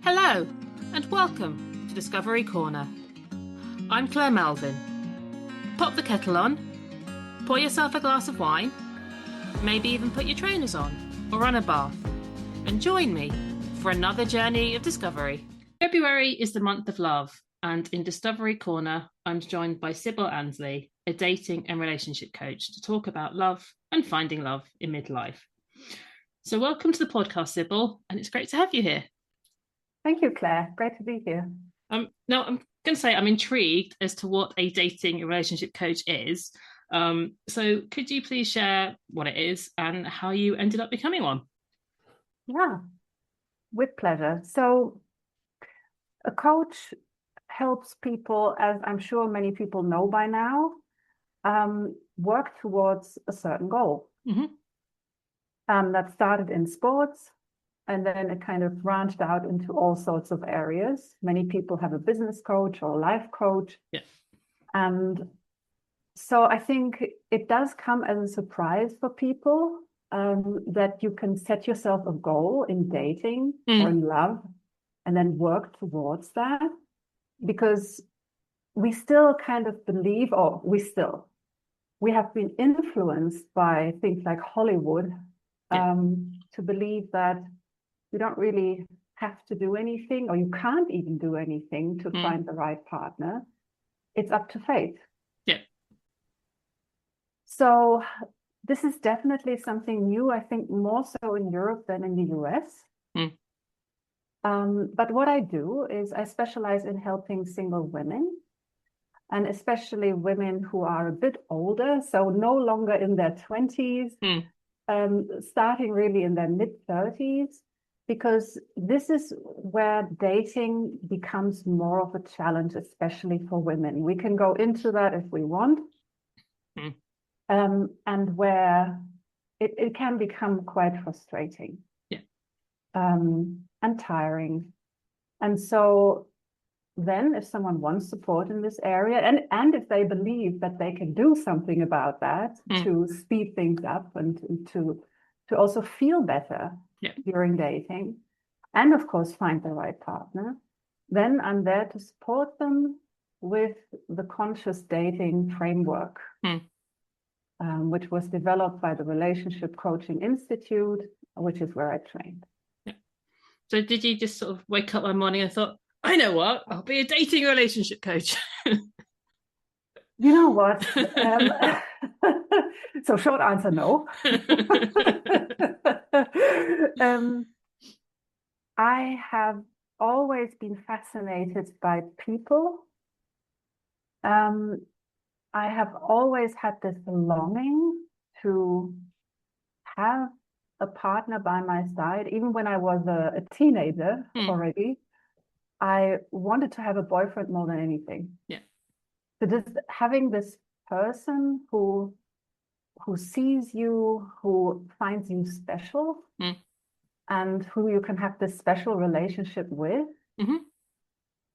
Hello, and welcome to Discovery Corner. I'm Claire Melvin. Pop the kettle on, pour yourself a glass of wine, maybe even put your trainers on or run a bath, and join me for another journey of discovery. February is the month of love, and in Discovery Corner, I'm joined by Sibylle Ansley, a dating and relationship coach, to talk about love and finding love in midlife. So welcome to the podcast, Sibylle, and it's great to have you here. Thank you, Claire. Great to be here. Now, I'm going to say I'm intrigued as to what a dating and relationship coach is. So could you please share what it is and how you ended up becoming one? Yeah, with pleasure. So a coach helps people, as I'm sure many people know by now, work towards a certain goal. That started in sports, and then it kind of branched out into all sorts of areas. Many people have a business coach or a life coach. Yeah. And so I think it does come as a surprise for people that you can set yourself a goal in dating or in love and then work towards that. Because we still kind of believe, we have been influenced by things like Hollywood to believe that you don't really have to do anything, or you can't even do anything to find the right partner. It's up to fate. Yeah. So this is definitely something new, I think more so in Europe than in the US. But what I do is I specialize in helping single women, and especially women who are a bit older, so no longer in their 20s, starting really in their mid-30s, because this is where dating becomes more of a challenge, especially for women. We can go into that if we want, and where it can become quite frustrating and tiring. And so then if someone wants support in this area, and if they believe that they can do something about that to speed things up and to also feel better during dating, and of course find the right partner, then I'm there to support them with the conscious dating framework, which was developed by the Relationship Coaching Institute, which is where I trained. So did you just sort of wake up one morning and thought, I know what, I'll be a dating relationship coach? You know what? So short answer, no. I have always been fascinated by people. I have always had this longing to have a partner by my side. Even when I was a teenager already, I wanted to have a boyfriend more than anything. Yeah. So just having this person who sees you, who finds you special, and who you can have this special relationship with,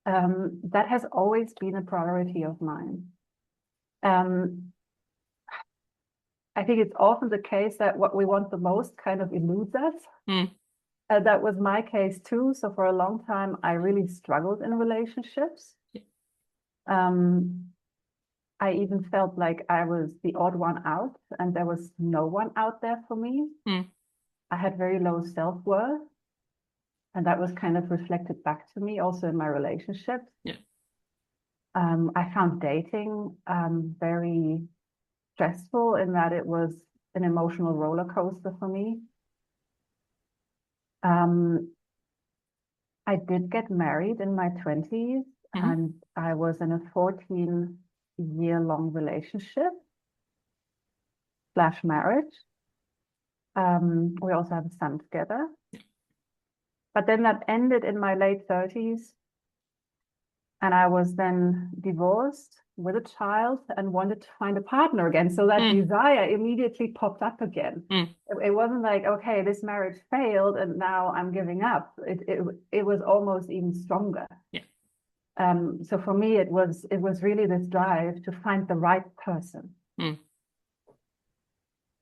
that has always been a priority of mine. I think it's often the case that what we want the most kind of eludes us. That was my case too. So for a long time, I really struggled in relationships. I even felt like I was the odd one out, and there was no one out there for me. I had very low self-worth, and that was kind of reflected back to me also in my relationships. I found dating very stressful in that it was an emotional roller coaster for me. I did get married in my 20s, and I was in a 14-year-long relationship / marriage. We also have a son together. But then that ended in my late 30s, and I was then divorced with a child and wanted to find a partner again. So that desire immediately popped up again. It wasn't like, okay, this marriage failed and now I'm giving up. It was almost even stronger. So for me, it was really this drive to find the right person.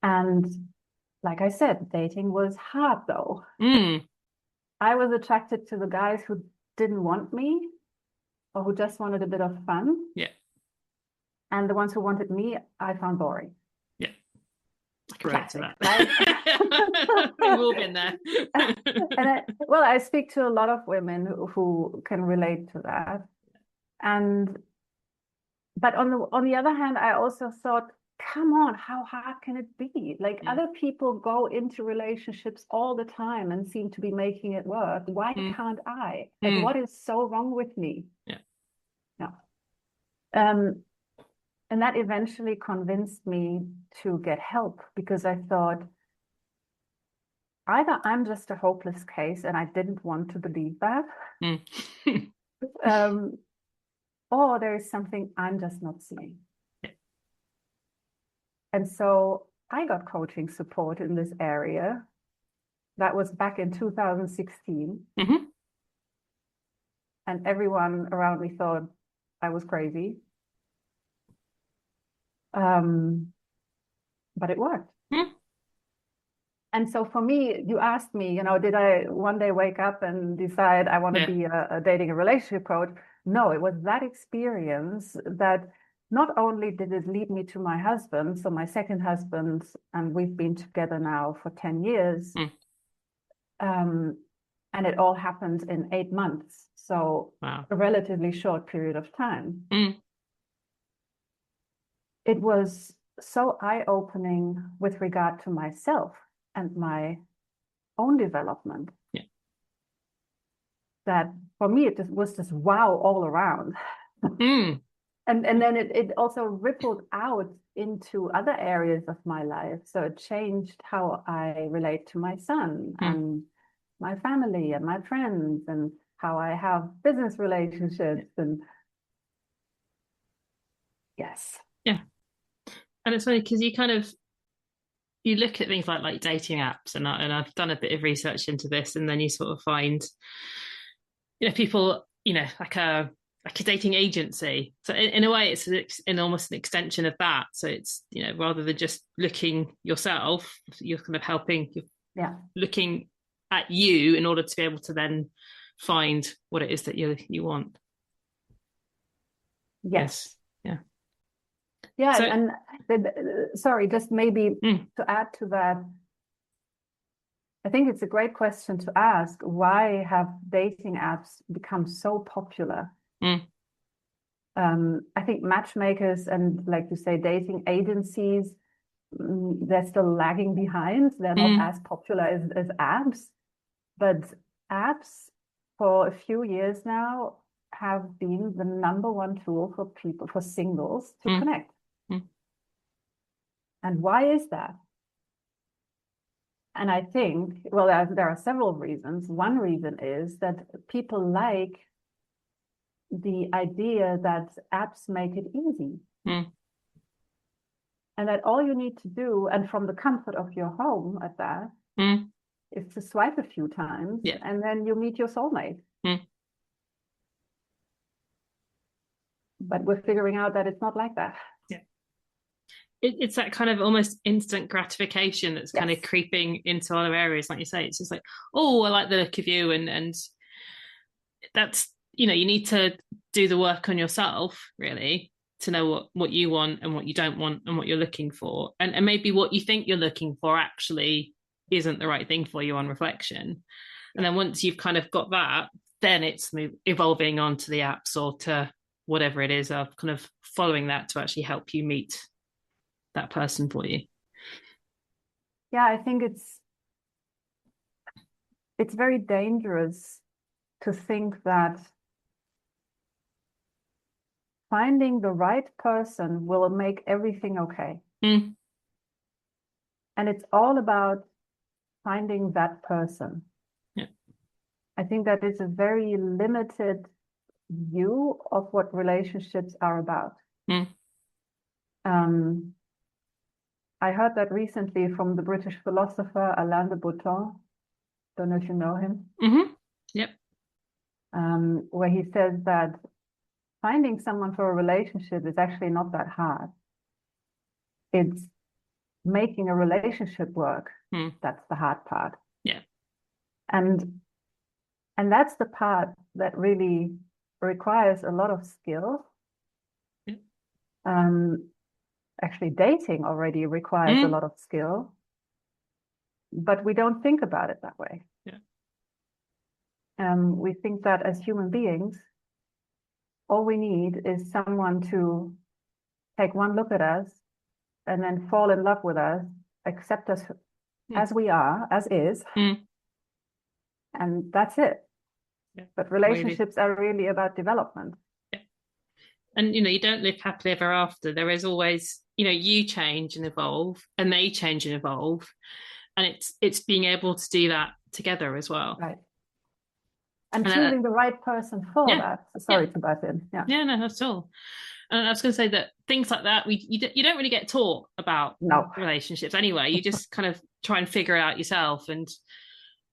And like I said, dating was hard though. I was attracted to the guys who didn't want me or who just wanted a bit of fun. Yeah. And the ones who wanted me, I found boring. Yeah. I can relate to that. Right? We've all been there. And I speak to a lot of women who can relate to that. But on the other hand, I also thought, come on, how hard can it be? Like other people go into relationships all the time and seem to be making it work. Why can't I? Like, what is so wrong with me? Yeah. No. And that eventually convinced me to get help, because I thought, either I'm just a hopeless case and I didn't want to believe that, or there is something I'm just not seeing. And so I got coaching support in this area. That was back in 2016. And everyone around me thought I was crazy. But it worked. And so for me, you asked me, you know, did I one day wake up and decide I want to be a dating and relationship coach? No, it was that experience that not only did it lead me to my husband, so my second husband, and we've been together now for 10 years. And it all happened in 8 months. So a relatively short period of time. It was so eye-opening with regard to myself and my own development. That for me, it was just wow all around. And then it also rippled out into other areas of my life. So it changed how I relate to my son and my family and my friends, and how I have business relationships. And yes. Yeah. And it's funny because you look at things like dating apps, and I've done a bit of research into this, and then you sort of find, people, like a dating agency. So in a way, it's almost an extension of that. So it's, rather than just looking yourself, you're kind of helping, looking at you in order to be able to then find what it is that you want. Yes. Yeah. Yeah. So, and sorry, just maybe to add to that, I think it's a great question to ask. Why have dating apps become so popular? I think matchmakers and, like you say, dating agencies, they're still lagging behind. They're not as popular as apps. But apps for a few years now have been the #1 tool for people, for singles, to connect. And why is that? And I think, well, there are several reasons. One reason is that people like the idea that apps make it easy. And that all you need to do, and from the comfort of your home at that, is to swipe a few times, and then you meet your soulmate. But we're figuring out that it's not like that. It's that kind of almost instant gratification that's kind of creeping into other areas. Like you say, it's just like, oh, I like the look of you. And that's, you need to do the work on yourself, really, to know what you want and what you don't want and what you're looking for. And maybe what you think you're looking for actually isn't the right thing for you on reflection. And then once you've kind of got that, then it's evolving onto the apps or to whatever it is, of kind of following that to actually help you meet that person for you. Yeah, I think it's very dangerous to think that finding the right person will make everything okay. And it's all about finding that person. I think that is a very limited view of what relationships are about. I heard that recently from the British philosopher Alain de Botton. Don't know if you know him. Yep. Where he says that finding someone for a relationship is actually not that hard. It's making a relationship work. That's the hard part. Yeah. And And that's the part that really requires a lot of skill. Yeah. Actually, dating already requires a lot of skill, but we don't think about it that way. Yeah. We think that as human beings, all we need is someone to take one look at us and then fall in love with us, accept us as we are, as is, and that's it. Yeah. But relationships are really about development. Yeah. And, you don't live happily ever after. There is always, you change and evolve, and they change and evolve. And it's being able to do that together as well. Right. And choosing the right person for that. Sorry to butt in. Yeah. Yeah, no, that's all. And I was going to say that things like that, you don't really get taught about relationships anyway. You just kind of try and figure it out yourself and,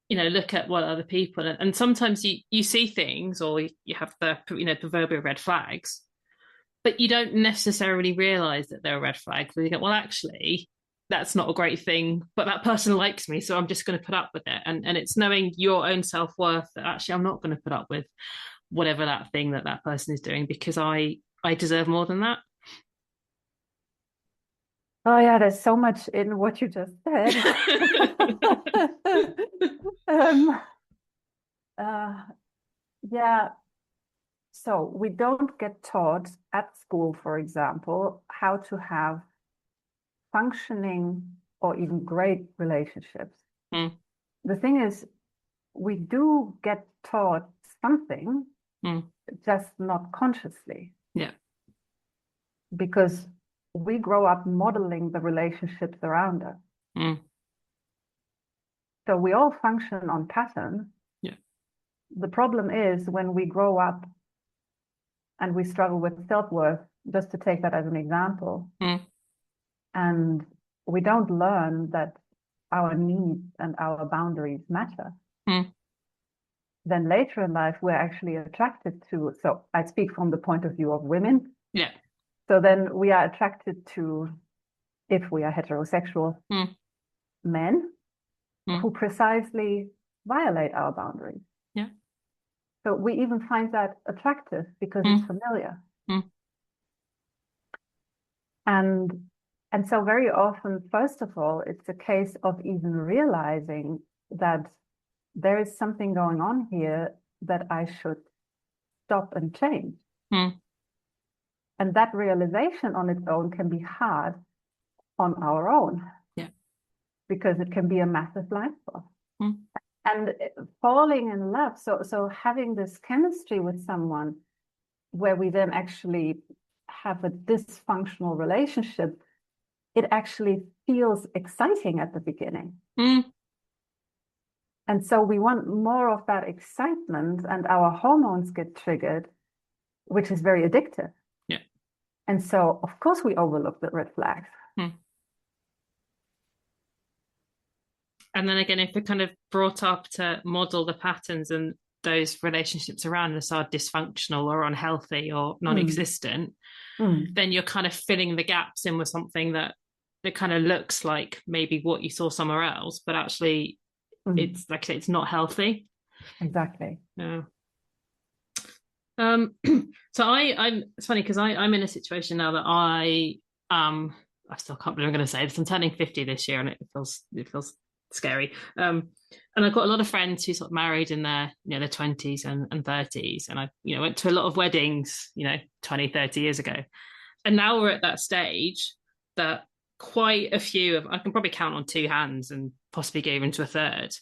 look at what other people, and sometimes you see things, or you have the, proverbial red flags, but you don't necessarily realize that they're a red flag. So you go, well, actually, that's not a great thing, but that person likes me, so I'm just going to put up with it. And it's knowing your own self-worth that actually I'm not going to put up with whatever that thing that person is doing, because I deserve more than that. Oh yeah, there's so much in what you just said. Yeah. So we don't get taught at school, for example, how to have functioning or even great relationships. The thing is, we do get taught something, just not consciously. Yeah. Because we grow up modeling the relationships around us. So we all function on pattern. Yeah. The problem is when we grow up and we struggle with self-worth, just to take that as an example, and we don't learn that our needs and our boundaries matter. Then later in life, we're actually attracted to, so I speak from the point of view of women. Yeah. So then we are attracted to, if we are heterosexual, men who precisely violate our boundaries. Yeah. So we even find that attractive because it's familiar. And so very often, first of all, it's a case of even realizing that there is something going on here that I should stop and change. And that realization on its own can be hard on our own. Yeah. Because it can be a massive blind spot. And falling in love, so having this chemistry with someone where we then actually have a dysfunctional relationship, it actually feels exciting at the beginning. And so we want more of that excitement, and our hormones get triggered, which is very addictive. Yeah. And so, of course, we overlook the red flags. And then again, if we're kind of brought up to model the patterns and those relationships around us are dysfunctional or unhealthy or non-existent, then you're kind of filling the gaps in with something that kind of looks like maybe what you saw somewhere else, but actually it's like I say, it's not healthy. Exactly. Yeah. So I'm it's funny because I'm in a situation now that I still can't believe I'm going to say this. I'm turning 50 this year, and it feels scary. And I've got a lot of friends who sort of married in their their 20s and 30s, and I went to a lot of weddings 20, 30 years ago, and now we're at that stage that quite a few of, I can probably count on two hands and possibly go even to a third,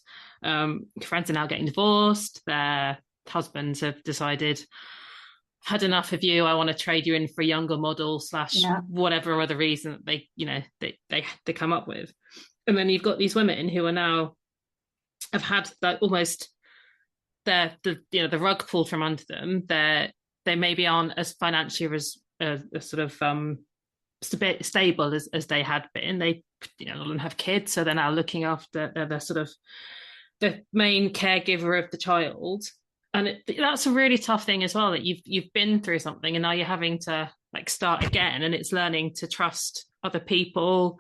friends are now getting divorced. Their husbands have decided, had enough of you, I want to trade you in for a younger model / whatever other reason that they come up with. And then you've got these women who are now have had that almost the rug pulled from under them. They maybe aren't as financially sort of stable as they had been. They don't have kids, so they're now looking after the sort of the main caregiver of the child. And that's a really tough thing as well, that you've been through something and now you're having to like start again, and it's learning to trust other people,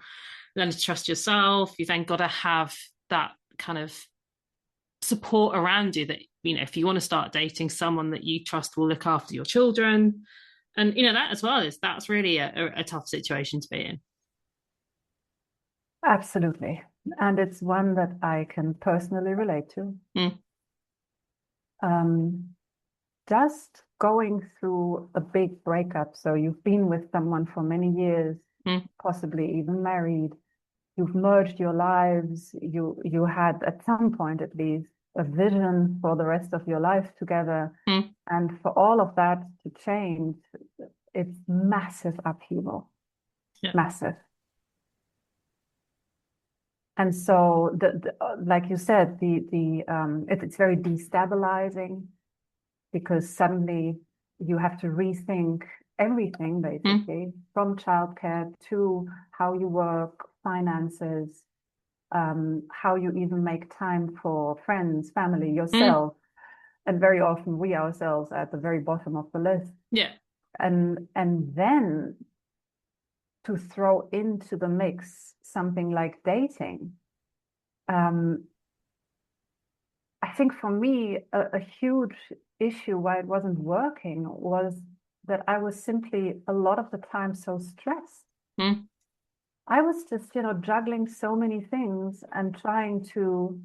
learning to trust yourself. You've then got to have that kind of support around you if you want to start dating someone that you trust will look after your children, and that as well that's really a tough situation to be in. Absolutely. And it's one that I can personally relate to. Just going through a big breakup. So you've been with someone for many years, possibly even married. You've merged your lives. You had at some point at least a vision for the rest of your life together. And for all of that to change, it's massive upheaval. Yeah. Massive. And so, like you said, it's very destabilizing because suddenly you have to rethink everything, basically, from childcare to how you work, finances, how you even make time for friends, family, yourself. And very often we ourselves are at the very bottom of the list. Yeah. And then to throw into the mix something like dating. I think for me, a huge issue why it wasn't working was that I was simply a lot of the time so stressed. I was just, juggling so many things and trying to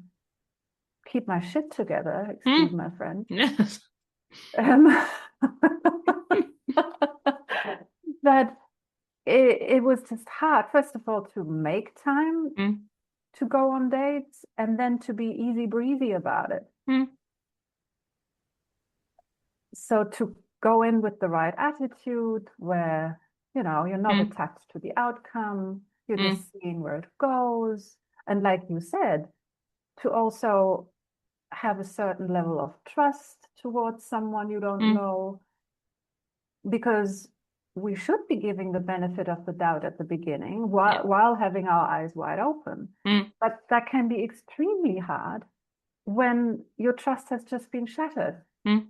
keep my shit together, excuse my French. Yes. That it was just hard, first of all, to make time to go on dates and then to be easy breezy about it. So to go in with the right attitude where, you're not attached to the outcome, you're just seeing where it goes. And like you said, to also have a certain level of trust towards someone you don't know, because we should be giving the benefit of the doubt at the beginning while having our eyes wide open. But that can be extremely hard when your trust has just been shattered. And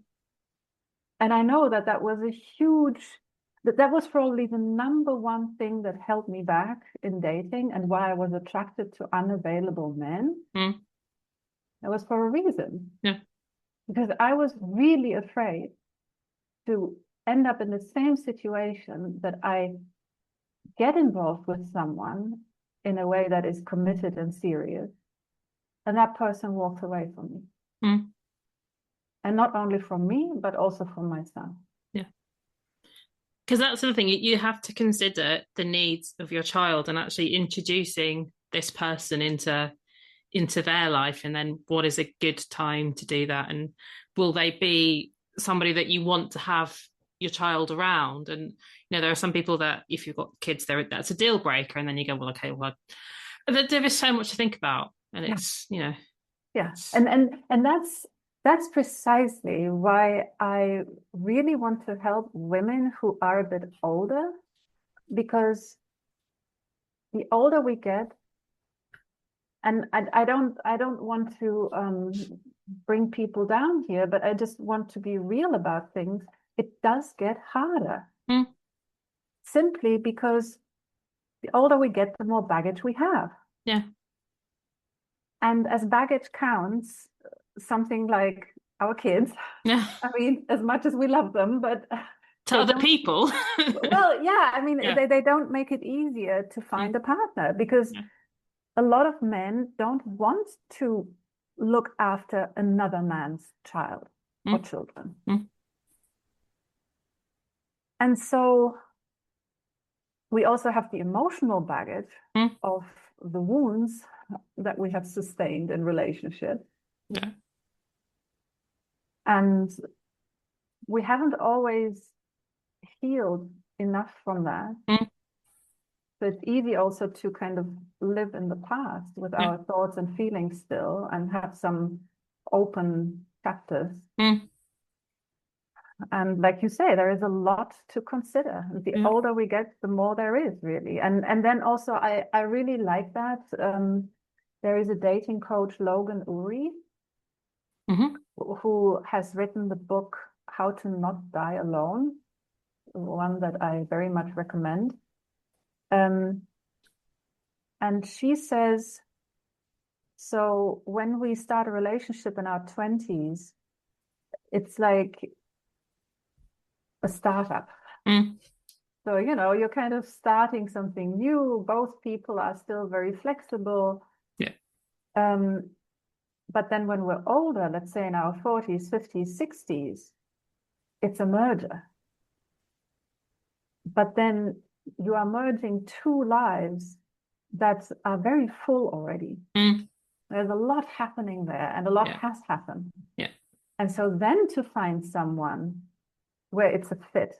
I know that was that was probably the number one thing that held me back in dating and why I was attracted to unavailable men. It was for a reason. Yeah. Because I was really afraid to end up in the same situation, that I get involved with someone in a way that is committed and serious, and that person walks away from me. And not only from me, but also from my son. Yeah. Because that's the thing, you have to consider the needs of your child and actually introducing this person into their life, and then what is a good time to do that, and will they be somebody that you want to have your child around? And there are some people that if you've got kids there, that's a deal breaker, and then you go, well, okay, well, there is so much to think about, and it's and that's precisely why I really want to help women who are a bit older, because the older we get, and I don't want to bring people down here, but I just want to be real about things. It does get harder. Simply because the older we get, the more baggage we have. Yeah. And as baggage counts, something like our kids. Yeah. I mean, as much as we love them, but to other people. Well, yeah, I mean, they don't make it easier to find a partner, because a lot of men don't want to look after another man's child or children. And so we also have the emotional baggage of the wounds that we have sustained in relationships. Yeah. And we haven't always healed enough from that. So it's easy also to kind of live in the past with our thoughts and feelings still, and have some open chapters. And like you say, there is a lot to consider. The older we get, the more there is, really. And then also, I really like that. There is a dating coach, Logan Uri, who has written the book, How to Not Die Alone, one that I very much recommend. And she says, so when we start a relationship in our 20s, it's like a startup. So, you're kind of starting something new. Both people are still very flexible. Yeah. But then when we're older, let's say in our 40s, 50s, 60s, it's a merger. But then you are merging two lives that are very full already. There's a lot happening there, and a lot has happened. Yeah. And so then to find someone where it's a fit.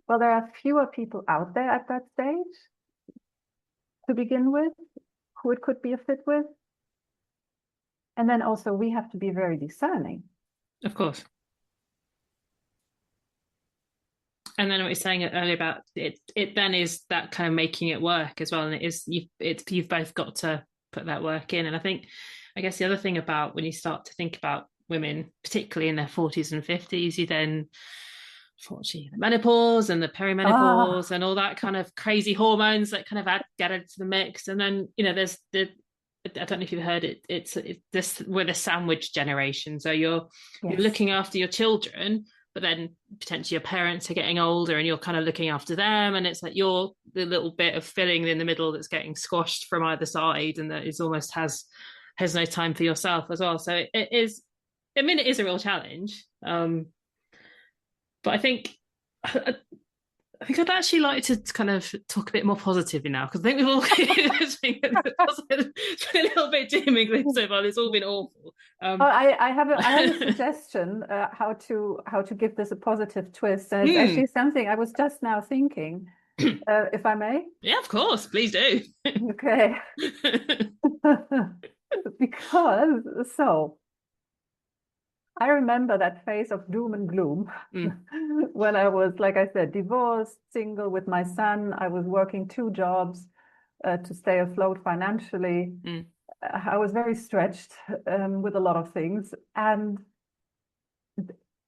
Well, there are fewer people out there at that stage to begin with who it could be a fit with. And then also we have to be very discerning. Of course. And then what you're saying earlier about it then is that kind of making it work as well. And you've both got to put that work in. And I guess the other thing about when you start to think about women, particularly in their 40s and 50s, you then, unfortunately, the menopause and the perimenopause and all that kind of crazy hormones that kind of get into the mix. And then, there's I don't know if you've heard it. It's this, we're the sandwich generation. So you're looking after your children, but then potentially your parents are getting older and you're kind of looking after them. And it's like you're the little bit of filling in the middle that's getting squashed from either side, and that is almost has no time for yourself as well. So it is, it is a real challenge. But I think I'd actually like to kind of talk a bit more positively now, because I think we've all it's been a little bit doom and gloom so far. It's all been awful. I have a suggestion how to give this a positive twist, and it's actually something I was just now thinking. If I may? Yeah, of course, please do. Okay. Because I remember that phase of doom and gloom when I was, like I said, divorced, single with my son. I was working 2 jobs to stay afloat financially. I was very stretched with a lot of things. And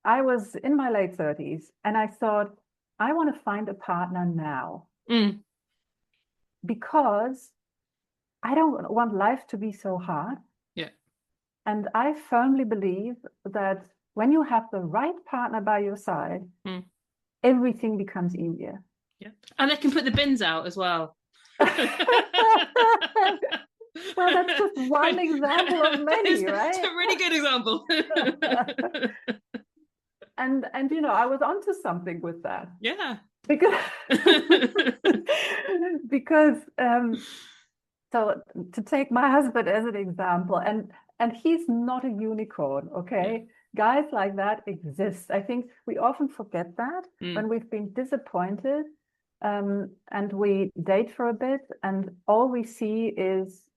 I was in my late 30s, and I thought, I want to find a partner now. Because I don't want life to be so hard. Yeah. And I firmly believe that when you have the right partner by your side, everything becomes easier. Yeah. And they can put the bins out as well. Well, that's just one example of many, right? It's a really good example. And I was onto something with that. Yeah. Because so to take my husband as an example, and he's not a unicorn, okay? Guys like that exist. I think we often forget that when we've been disappointed, and we date for a bit, and all we see is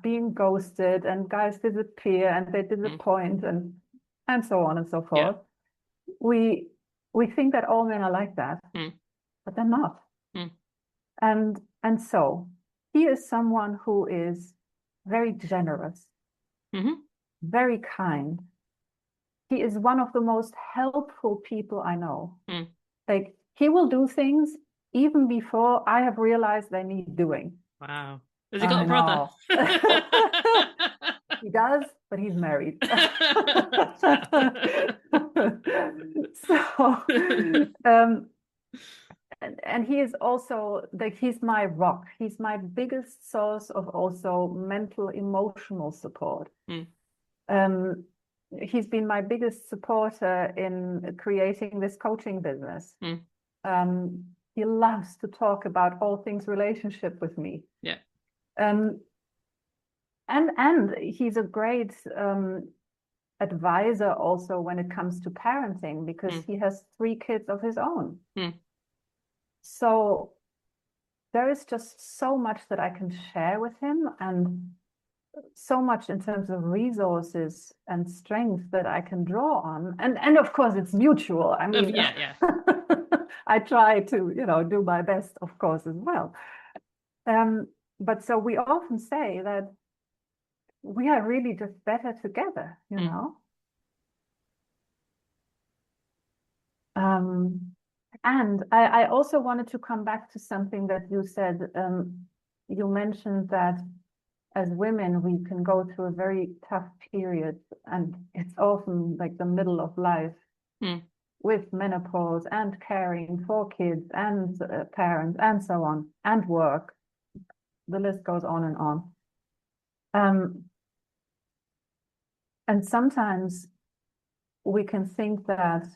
being ghosted, and guys disappear and they disappoint, and so on and so forth. We think that all men are like that, but they're not. And so he is someone who is very generous, very kind. He is one of the most helpful people I know. Like, he will do things even before I have realized they need doing. Wow. Has he got a brother? He does, but he's married. So, and he is also, like, he's my rock. He's my biggest source of also mental, emotional support. He's been my biggest supporter in creating this coaching business. He loves to talk about all things relationship with me. Yeah. And he's a great advisor also when it comes to parenting, because he has 3 kids of his own. So there is just so much that I can share with him, and so much in terms of resources and strength that I can draw on. And of course it's mutual. I mean, I try to, do my best, of course, as well. But so we often say that we are really just better together, And I also wanted to come back to something that you said. You mentioned that as women, we can go through a very tough period, and it's often like the middle of life with menopause and caring for kids and parents and so on, and work. The list goes on and on. And sometimes we can think that,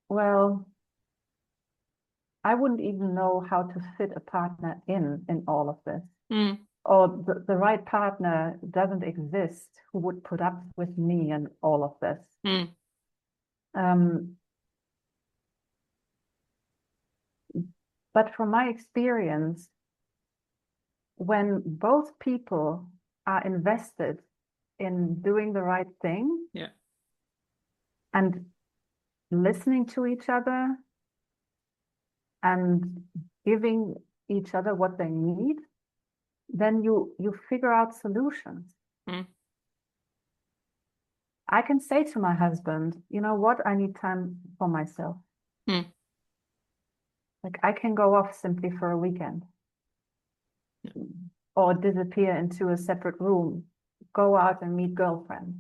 well, I wouldn't even know how to fit a partner in all of this. Or the right partner doesn't exist who would put up with me and all of this. But from my experience, when both people are invested in doing the right thing, and listening to each other and giving each other what they need, then you figure out solutions. I can say to my husband, you know what, I need time for myself. Like, I can go off simply for a weekend, or disappear into a separate room, go out and meet girlfriends.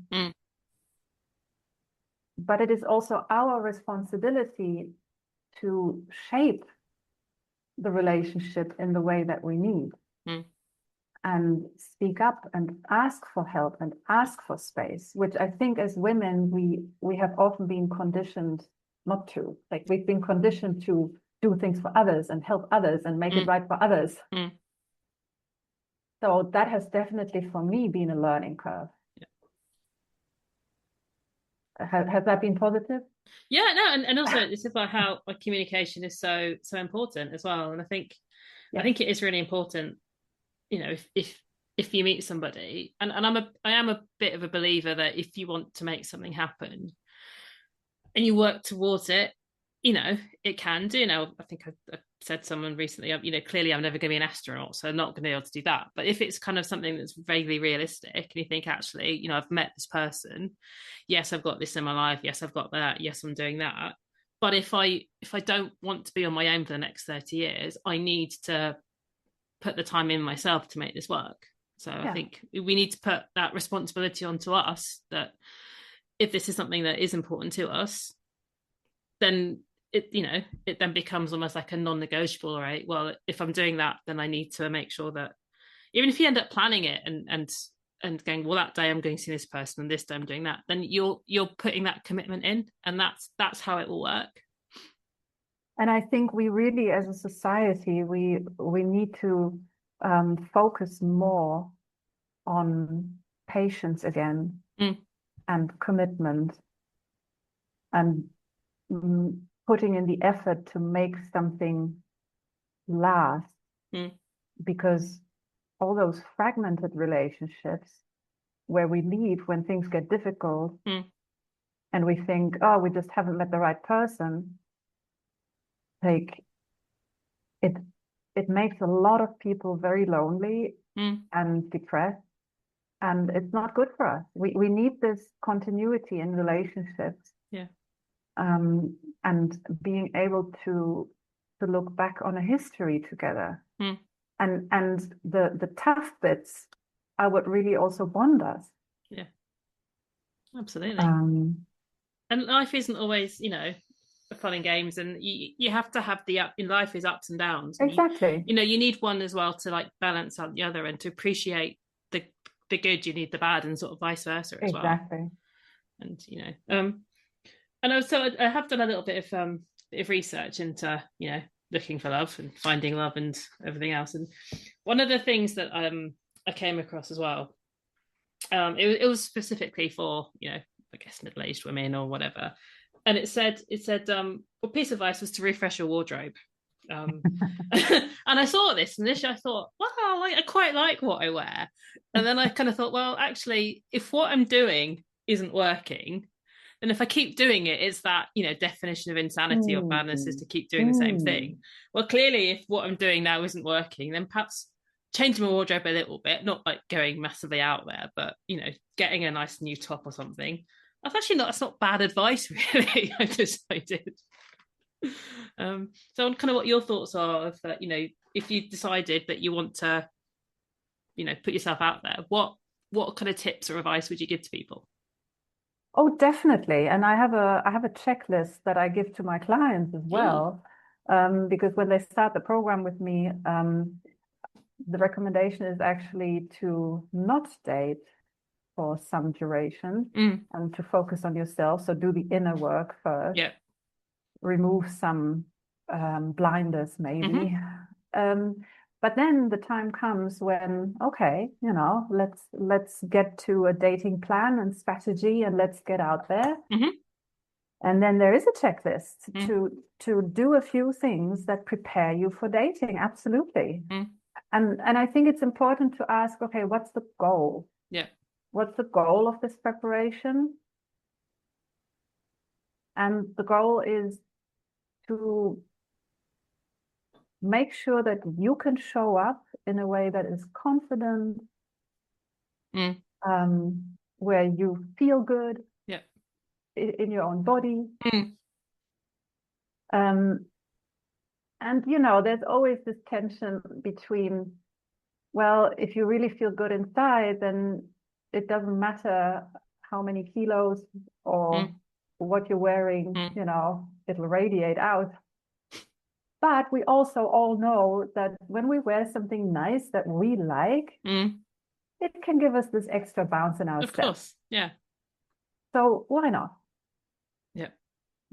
But it is also our responsibility to shape the relationship in the way that we need, and speak up and ask for help and ask for space, which I think as women, we have often been conditioned not to. Like, we've been conditioned to do things for others and help others and make it right for others. So that has definitely, for me, been a learning curve. Has that been positive? Yeah, no, and also it's about how communication is so important as well. And I think it is really important, you know, if you meet somebody, and I am a bit of a believer that if you want to make something happen and you work towards it, you know, it can do. You know, I think I said to someone recently, you know, clearly I'm never going to be an astronaut, so I'm not going to be able to do that. But if it's kind of something that's vaguely realistic, and you think, actually, you know, I've met this person, yes, I've got this in my life, yes, I've got that, yes, I'm doing that. But if I don't want to be on my own for the next 30 years, I need to put the time in myself to make this work. So I think we need to put that responsibility onto us, that if this is something that is important to us, then it then becomes almost like a non-negotiable, right? Well, if I'm doing that, then I need to make sure that even if you end up planning it and going, well, that day I'm going to see this person and this day I'm doing that, then you're putting that commitment in, and that's how it will work. And I think we really, as a society, we need to focus more on patience again, and commitment, and putting in the effort to make something last, because all those fragmented relationships where we leave when things get difficult, and we think, oh, we just haven't met the right person, like it makes a lot of people very lonely and depressed, and it's not good for us. We need this continuity in relationships. And being able to look back on a history together, and the tough bits are what really also bond us. Yeah, absolutely. And life isn't always, you know, fun and games, and you have to have in life is ups and downs. Exactly. You know, you need one as well to like balance out the other, and to appreciate the good, you need the bad, and sort of vice versa as well. Exactly. And you know, and also I have done a little bit of research into, you know, looking for love and finding love and everything else. And one of the things that I came across as well, it was specifically for, you know, I guess middle-aged women or whatever. And it said well, piece of advice was to refresh your wardrobe. And I saw this, and initially I thought, wow, like, I quite like what I wear. And then I kind of thought, well, actually, if what I'm doing isn't working, then if I keep doing it, it's that, you know, definition of insanity or madness is to keep doing the same thing. Well, clearly, if what I'm doing now isn't working, then perhaps changing my wardrobe a little bit, not like going massively out there, but, you know, getting a nice new top or something. That's not bad advice, really. I decided. So on kind of what your thoughts are of that, you know, if you decided that you want to put yourself out there, what kind of tips or advice would you give to people? Oh, definitely. And I have a checklist that I give to my clients as well. Because when they start the program with me, the recommendation is actually to not date for some duration and to focus on yourself. So do the inner work first. Yeah. Remove some blinders, maybe. But then the time comes when, okay, let's get to a dating plan and strategy, and let's get out there. And then there is a checklist to do a few things that prepare you for dating. Absolutely. And I think it's important to ask, okay, what's the goal? Yeah. What's the goal of this preparation? And the goal is to make sure that you can show up in a way that is confident, where you feel good in your own body. And, there's always this tension between, well, if you really feel good inside, then it doesn't matter how many kilos or what you're wearing, it'll radiate out. But we also all know that when we wear something nice that we like, it can give us this extra bounce in our step. Of course, yeah. So why not? Yeah.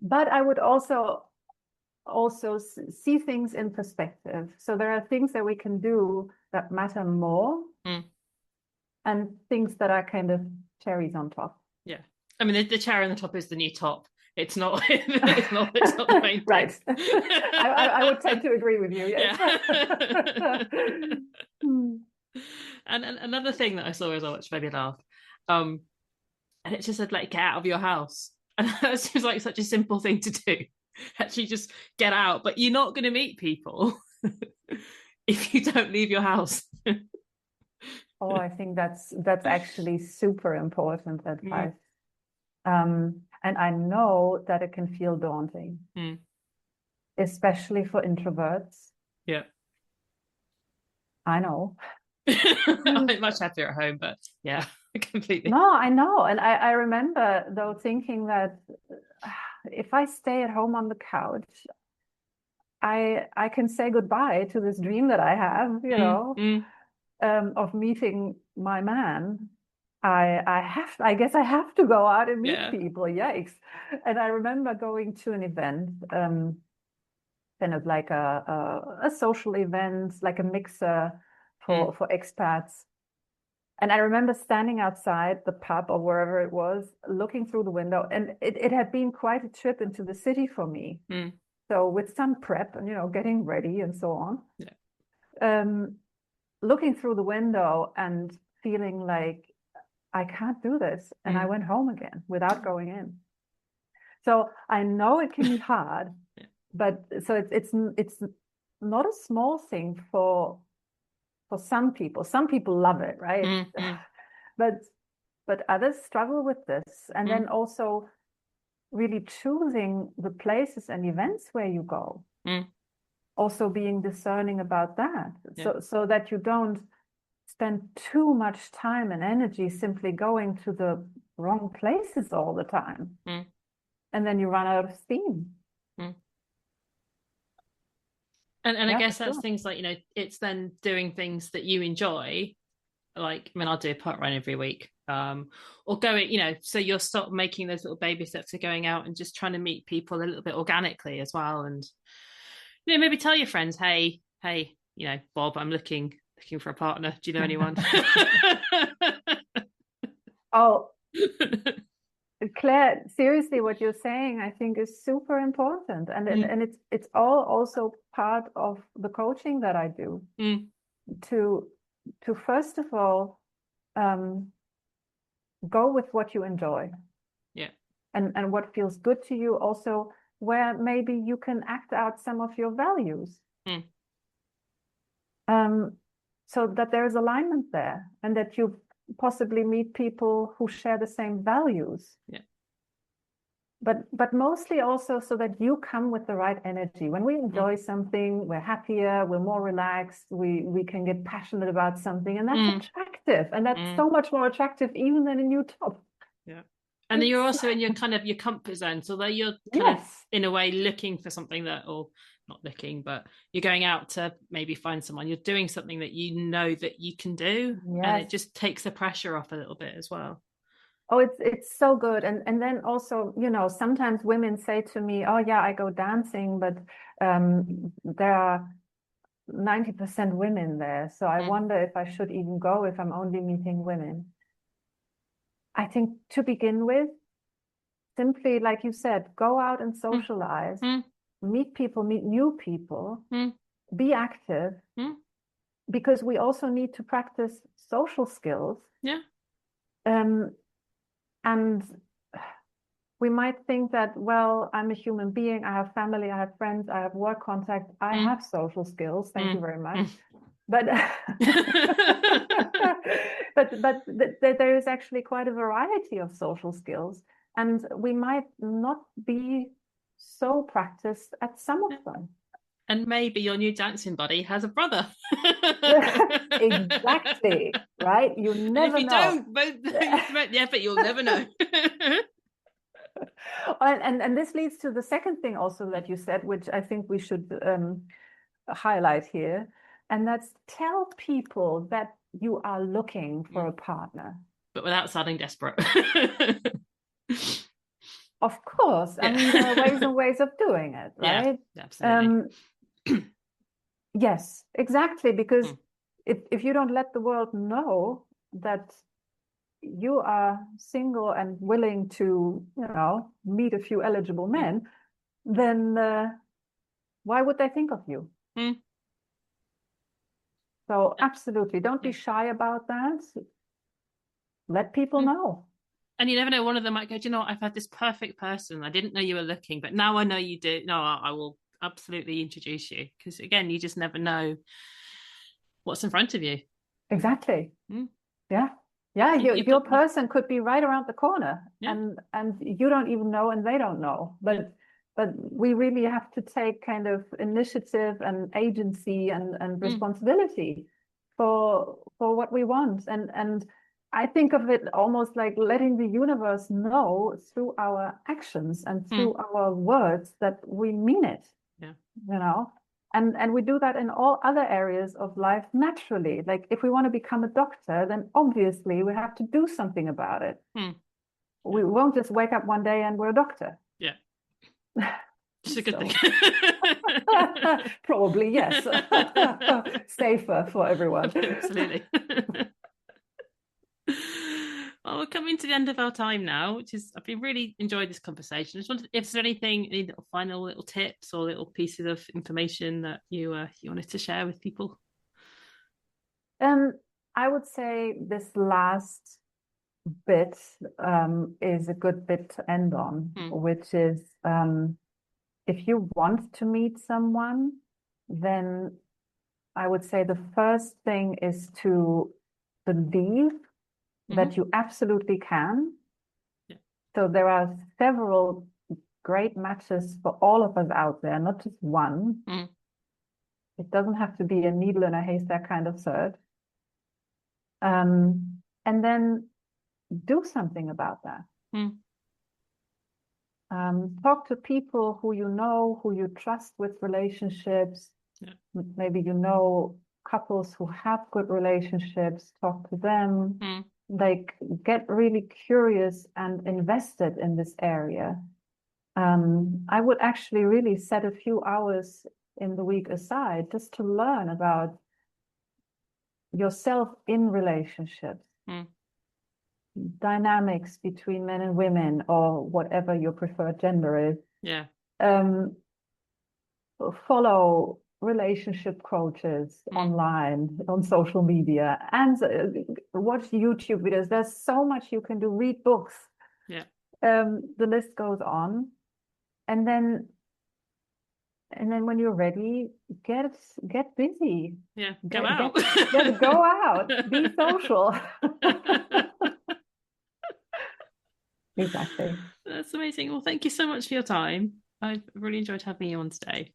But I would also see things in perspective. So there are things that we can do that matter more, and things that are kind of cherries on top. Yeah. I mean, the cherry on the top is the new top. It's not the main thing. Right. I would tend to agree with you. Yes. Yeah. And another thing that I saw as well, which made me laugh, and it just said, like, get out of your house. And that seems like such a simple thing to do. Actually, just get out. But you're not going to meet people if you don't leave your house. Oh, I think that's actually super important advice. And I know that it can feel daunting, especially for introverts. Yeah. I know. I'm much happier at home, but yeah, completely. No, I know. And I remember, though, thinking that if I stay at home on the couch, I can say goodbye to this dream that I have, of meeting my man. I guess I have to go out and meet people. Yikes. And I remember going to an event, kind of like a social event, like a mixer for expats. And I remember standing outside the pub or wherever it was, looking through the window, and it had been quite a trip into the city for me. So with some prep and, getting ready and so on. Yeah. Looking through the window and feeling like, I can't do this. And I went home again without going in. So I know it can be hard, but so it's not a small thing for some people. Some people love it, right? But others struggle with this. And then also really choosing the places and events where you go. Also being discerning about that. So that you don't spend too much time and energy simply going to the wrong places all the time. And then you run out of steam. And I guess that's things like, it's then doing things that you enjoy. Like, I mean, I'll do a park run every week. Or going, so you'll stop making those little baby steps to going out and just trying to meet people a little bit organically as well. And, maybe tell your friends, hey, Bob, I'm looking for a partner. Do you know anyone? Oh, Claire, seriously, what you're saying, I think, is super important. And it's all also part of the coaching that I do. To first of all, go with what you enjoy. Yeah. And what feels good to you, also where maybe you can act out some of your values. So that there is alignment there, and that you possibly meet people who share the same values. Yeah. but mostly also so that you come with the right energy. When we enjoy something, we're happier, we're more relaxed, we can get passionate about something, and that's attractive, and that's so much more attractive even than a new top. Yeah. And then you're also in your kind of your comfort zone. So though you're kind of in a way looking for something that, or not looking, but you're going out to maybe find someone, you're doing something that you know that you can do. And it just takes the pressure off a little bit as well. Oh, it's so good. And then also, you know, sometimes women say to me, oh yeah, I go dancing, but there are 90% women there. So I wonder if I should even go if I'm only meeting women. I think to begin with, simply, like you said, go out and socialize, meet people, meet new people, be active, because we also need to practice social skills. Yeah. And we might think that, well, I'm a human being, I have family, I have friends, I have work contact, I have social skills, thank you very much. But but there is actually quite a variety of social skills, and we might not be so practiced at some of them. And maybe your new dancing buddy has a brother. Exactly, right? You never know. Yeah, but you'll never know. And this leads to the second thing also that you said, which I think we should highlight here, and that's tell people that you are looking for a partner. But without sounding desperate. Of course. I mean, there are ways and ways of doing it, right? Yeah, absolutely. Yes, exactly. Because if you don't let the world know that you are single and willing to, you know, meet a few eligible men, then why would they think of you? So absolutely, don't be shy about that. Let people know. And you never know, one of them might go, do you know what, I've had this perfect person. I didn't know you were looking, but now I know you do. No, I will absolutely introduce you. Because again, you just never know what's in front of you. Exactly. Yeah. Yeah, your person could be right around the corner, and you don't even know, and they don't know. But we really have to take kind of initiative and agency and responsibility for what we want. And I think of it almost like letting the universe know through our actions and through our words that we mean it. Yeah. You know? And we do that in all other areas of life naturally. Like if we want to become a doctor, then obviously we have to do something about it. We won't just wake up one day and we're a doctor. Yeah. It's a good thing. Probably, yes. Safer for everyone. Absolutely. Well, we're coming to the end of our time now, which is, I've been really enjoyed this conversation. I just wondered if there's any little final little tips or little pieces of information that you wanted to share with people. I would say this last bit is a good bit to end on, which is if you want to meet someone, then I would say the first thing is to believe that you absolutely can. Yeah. So there are several great matches for all of us out there, not just one. It doesn't have to be a needle in a haystack kind of search. And then do something about that. Talk to people who you know, who you trust with relationships. Yeah. Maybe you know couples who have good relationships. Talk to them. Like get really curious and invested in this area. I would actually really set a few hours in the week aside just to learn about yourself in relationships, dynamics between men and women, or whatever your preferred gender is. Yeah. Follow relationship coaches online, on social media, and watch YouTube videos. There's so much you can do. Read books. Yeah. The list goes on. And then when you're ready, get busy. Yeah, go out. Go out. Be social. Exactly. That's amazing. Well, thank you so much for your time. I've really enjoyed having you on today.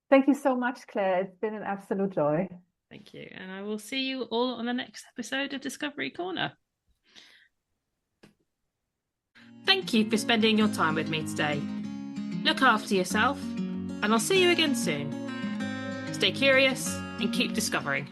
Thank you so much, Claire. It's been an absolute joy. Thank you. And I will see you all on the next episode of Discovery Corner. Thank you for spending your time with me today. Look after yourself, and I'll see you again soon. Stay curious and keep discovering.